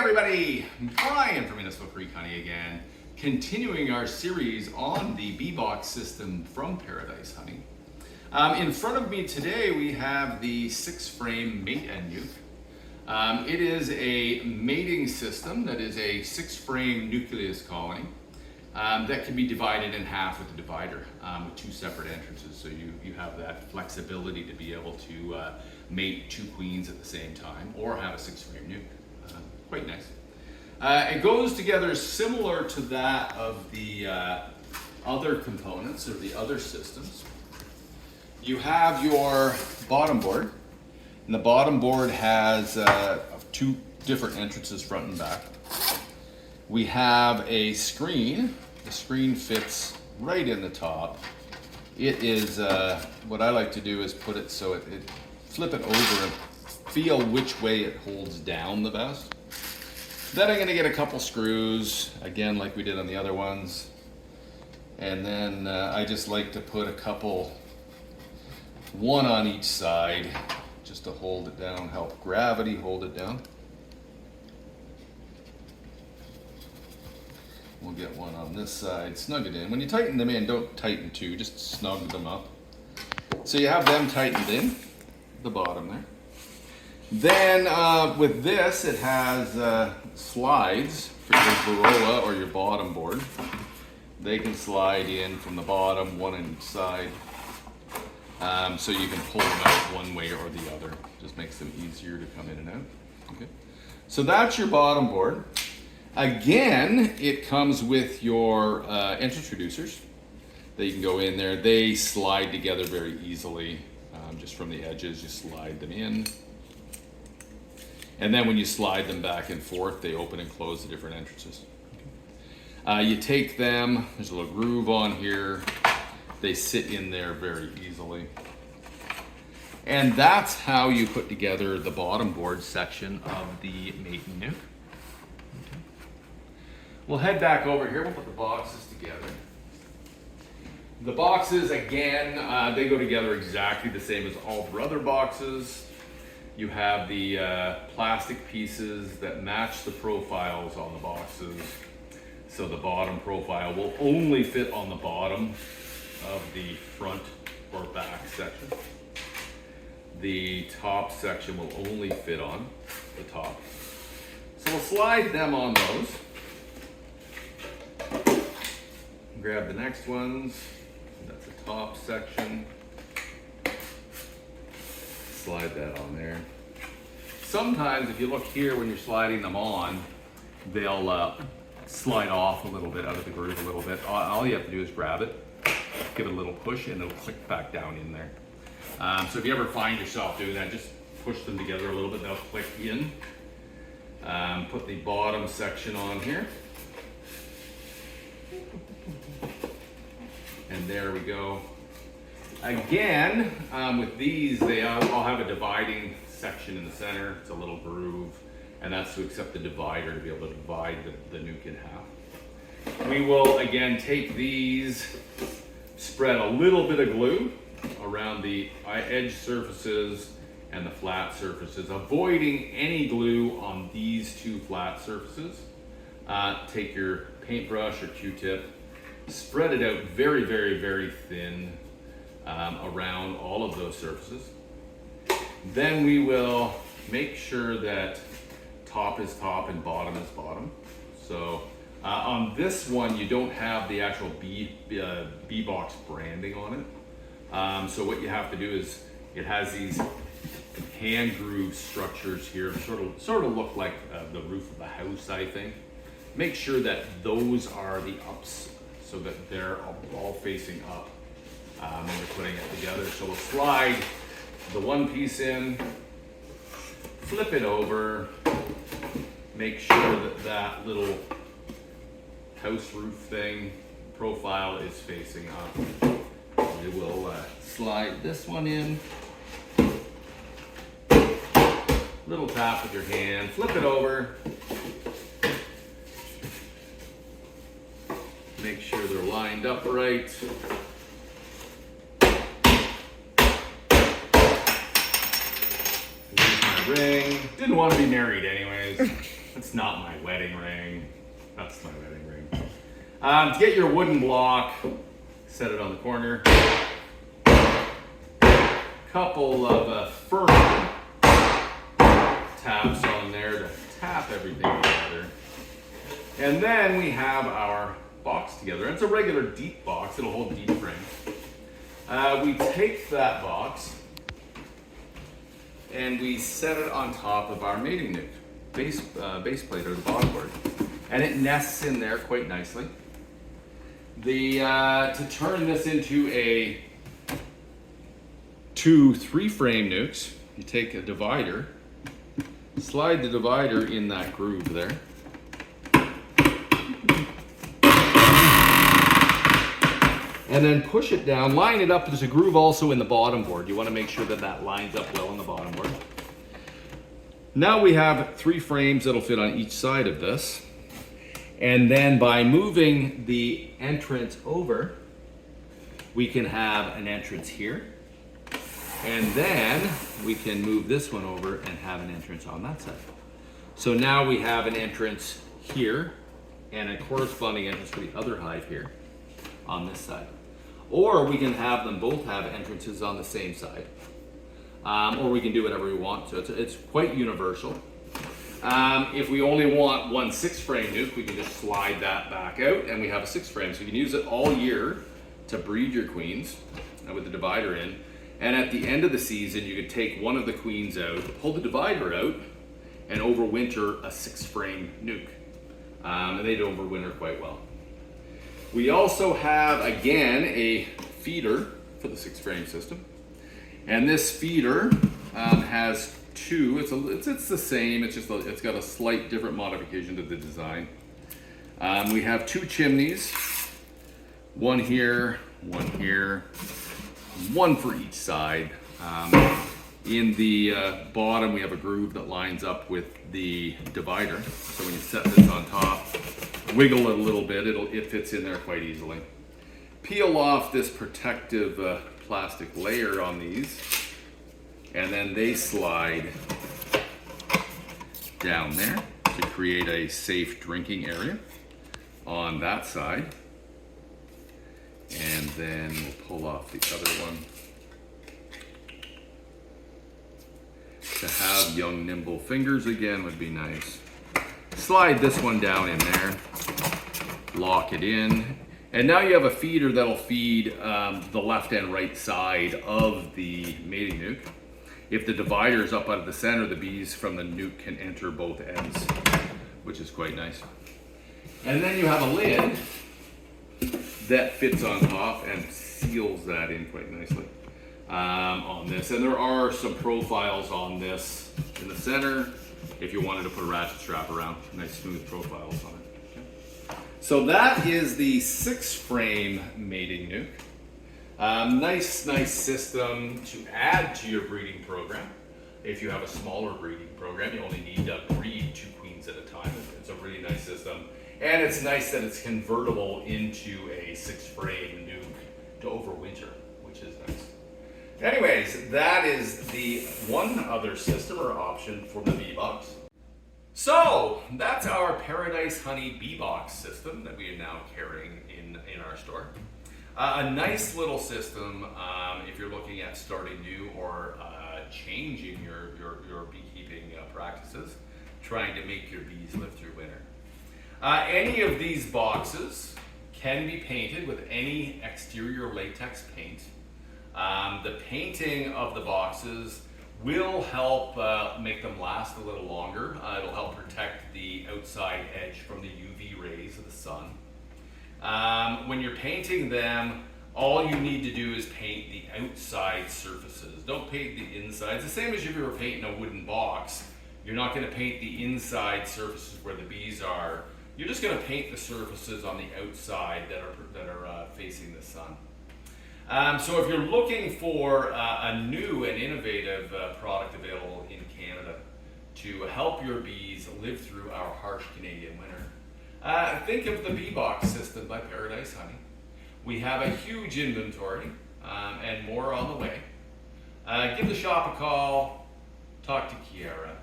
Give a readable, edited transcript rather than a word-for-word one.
everybody, Brian from Municipal Creek Honey again, continuing our series on the BeeBox system from Paradise Honey. In front of me today we have the 6-frame mate and nuke. It is a mating system that is a 6-frame nucleus colony that can be divided in half with a divider with 2 separate entrances, so you have that flexibility to be able to mate 2 queens at the same time or have a 6-frame nuke. Quite nice. It goes together similar to that of the other components or the other systems. You have your bottom board, and the bottom board has 2 different entrances, front and back. We have a screen. The screen fits right in the top. It is, what I like to do is put it so it flip it over and feel which way it holds down the best. Then I'm gonna get a couple screws, again like we did on the other ones. And then I just like to put a couple, one on each side, just to hold it down, help gravity hold it down. We'll get one on this side, snug it in. When you tighten them in, don't tighten too, just snug them up. So you have them tightened in, the bottom there. Then with this, it has slides for your Varroa or your bottom board. They can slide in from the bottom, one on each side. So you can pull them out one way or the other. Just makes them easier to come in and out. Okay. So that's your bottom board. Again, it comes with your entrance reducers. They can go in there. They slide together very easily. Just from the edges, you slide them in. And then when you slide them back and forth, they open and close the different entrances. You take them, there's a little groove on here. They sit in there very easily. And that's how you put together the bottom board section of the mate and nuke. Okay. We'll head back over here, we'll put the boxes together. The boxes, again, they go together exactly the same as all the other boxes. You have the plastic pieces that match the profiles on the boxes. So the bottom profile will only fit on the bottom of the front or back section. The top section will only fit on the top. So we'll slide them on those. Grab the next ones. That's the top section. Slide that on there. Sometimes if you look here when you're sliding them on, they'll slide off a little bit, out of the groove a little bit. All you have to do is grab it, give it a little push, and it'll click back down in there. So if you ever find yourself doing that, just push them together a little bit, they'll click in. Put the bottom section on here. And there we go. Again, with these, they all have a dividing section in the center. It's a little groove, and that's to accept the divider to be able to divide the nuke in half. We will, again, take these, spread a little bit of glue around the edge surfaces and the flat surfaces, avoiding any glue on these 2 flat surfaces. Take your paintbrush or Q-tip, spread it out very, very, very thin around all of those surfaces. Then we will make sure that top is top and bottom is bottom. So on this one, you don't have the actual BeeBox branding on it. So what you have to do is, it has these hand groove structures here, sort of look like the roof of a house, I think. Make sure that those are the ups, so that they're all facing up when you're putting it together. So we'll slide the one piece in, flip it over, make sure that that little house roof thing profile is facing up. We will slide this one in, little tap with your hand, flip it over, make sure they're lined up right. Here's my ring. Didn't want to be married anyways. That's not my wedding ring. That's my wedding ring. To get your wooden block, set it on the corner. Couple of firm taps on there to tap everything together. And then we have our box together. It's a regular deep box. It'll hold deep frame. We take that box and we set it on top of our mating nuc base plate or the bottom board, and it nests in there quite nicely. To turn this into a 2-3 frame nucs, you take a divider, slide the divider in that groove there, and then push it down, line it up. There's a groove also in the bottom board. You want to make sure that that lines up well on the bottom board. Now we have 3 frames that'll fit on each side of this. And then by moving the entrance over, we can have an entrance here. And then we can move this one over and have an entrance on that side. So now we have an entrance here and a corresponding entrance for the other hive here on this side. Or we can have them both have entrances on the same side. Or we can do whatever we want. So it's quite universal. If we only want one 6-frame nuc, we can just slide that back out and we have a 6-frame. So you can use it all year to breed your queens with the divider in. And at the end of the season, you could take one of the queens out, pull the divider out, and overwinter a 6-frame nuc. And they'd overwinter quite well. We also have, again, a feeder for the 6-frame system. And this feeder has 2, it's the same, it's got a slight different modification to the design. We have 2 chimneys, one here, one for each side. In the bottom, we have a groove that lines up with the divider. So when you set this on top, wiggle it a little bit, it fits in there quite easily. Peel off this protective plastic layer on these, and then they slide down there to create a safe drinking area on that side. And then we'll pull off the other one to have young nimble fingers again would be nice. Slide this one down in there, lock it in, and now you have a feeder that'll feed the left and right side of the mating nuc. If the divider is up out of the center, the bees from the nuc can enter both ends, which is quite nice. And then you have a lid that fits on top and seals that in quite nicely on this. And there are some profiles on this in the center if you wanted to put a ratchet strap around. Nice smooth profiles on it. So that is the 6-frame mating nuc. Nice system to add to your breeding program. If you have a smaller breeding program, you only need to breed 2 queens at a time. It's a really nice system. And it's nice that it's convertible into a 6-frame nuc to overwinter, which is nice. Anyways, that is the one other system or option for the BeeBox. So that's our Paradise Honey BeeBox system that we are now carrying in our store. A nice little system if you're looking at starting new or changing your beekeeping practices, trying to make your bees live through winter. Any of these boxes can be painted with any exterior latex paint. The painting of the boxes will help make them last a little longer. It'll help protect the outside edge from the UV rays of the sun. When you're painting them, all you need to do is paint the outside surfaces. Don't paint the insides. The same as if you were painting a wooden box. You're not going to paint the inside surfaces where the bees are. You're just going to paint the surfaces on the outside that are facing the sun. So if you're looking for a new and innovative product available in Canada to help your bees live through our harsh Canadian winter, think of the BeeBox system by Paradise Honey. We have a huge inventory and more on the way. Give the shop a call, talk to Kiara.